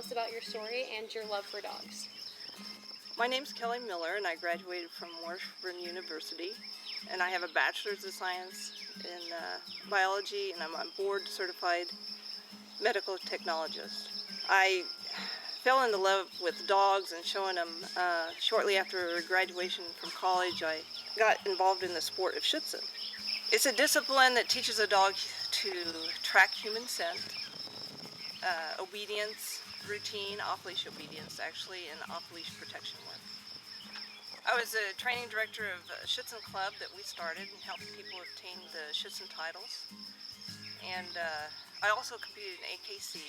us about your story and your love for dogs. My name's Kelly Miller, and I graduated from Washburn University, and I have a Bachelor's of Science in biology, and I'm a board-certified medical technologist. I fell into love with dogs and showing them. Shortly after graduation from college, I got involved in the sport of Shih Tzu. It's a discipline that teaches a dog to track human scent, obedience, routine, off-leash obedience actually, and off-leash protection work. I was a training director of a Shih Tzu club that we started and helped people obtain the Shih Tzu titles. And I also competed in AKC.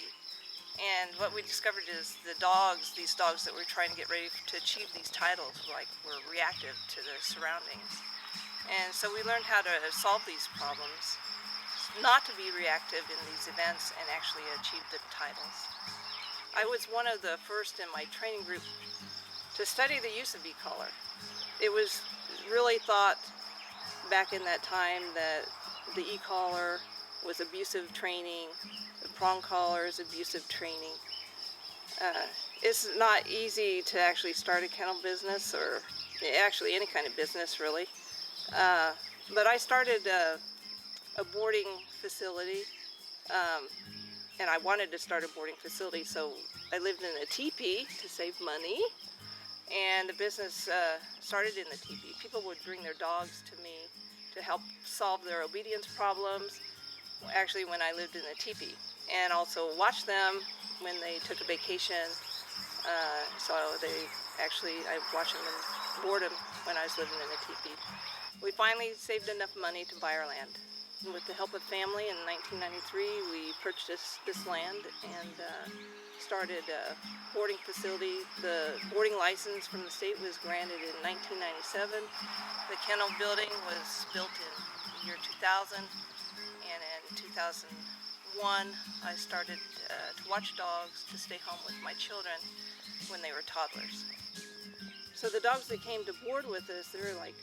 And what we discovered is the dogs, these dogs that were trying to get ready to achieve these titles, were reactive to the surroundings. And so we learned how to solve these problems, not to be reactive in these events and actually achieve the titles. I was one of the first in my training group to study the use of e-collar. It was really thought back in that time that the e-collar was abusive training, the prong collar is abusive training. It's not easy to actually start a kennel business, or actually any kind of business really. But I started a boarding facility, and I wanted to start a boarding facility, so I lived in a teepee to save money, and the business started in the teepee. People would bring their dogs to me to help solve their obedience problems, actually when I lived in the teepee, and also watch them when they took a vacation. So I watched them and board them when I was living in the teepee. We finally saved enough money to buy our land. And with the help of family in 1993, we purchased this land and started a boarding facility. The boarding license from the state was granted in 1997. The kennel building was built in the year 2000, and in 2001 I started to watch dogs to stay home with my children when they were toddlers. So the dogs that came to board with us, they were like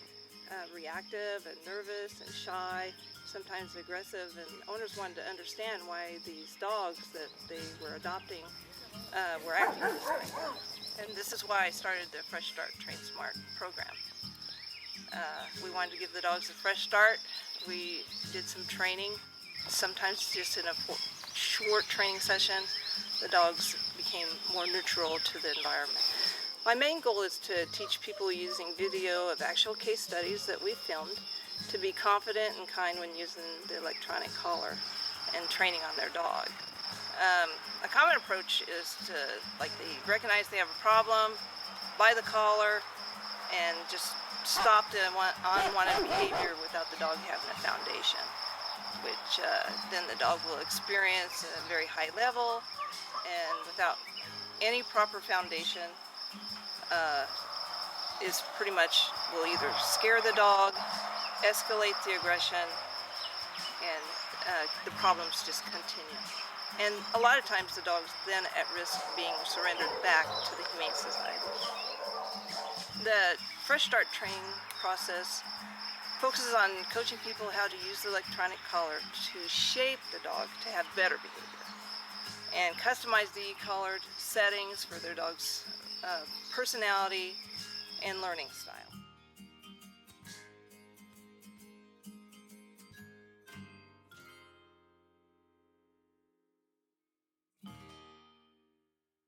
reactive and nervous and shy, sometimes aggressive, and owners wanted to understand why these dogs that they were adopting were acting this way. And this is why I started the Fresh Start Train Smart program. We wanted to give the dogs a fresh start. We did some training, sometimes just in a short training session. The dogs became more neutral to the environment. My main goal is to teach people using video of actual case studies that we filmed to be confident and kind when using the electronic collar and training on their dog. A common approach is to, they recognize they have a problem, buy the collar, and just stop the unwanted behavior without the dog having a foundation, which then the dog will experience at a very high level, and without any proper foundation, is pretty much will either scare the dog, escalate the aggression, and the problems just continue. And a lot of times the dog's then at risk of being surrendered back to the Humane Society. The Fresh Start training process focuses on coaching people how to use the electronic collar to shape the dog to have better behavior, and customize the e-collared settings for their dog's personality and learning style.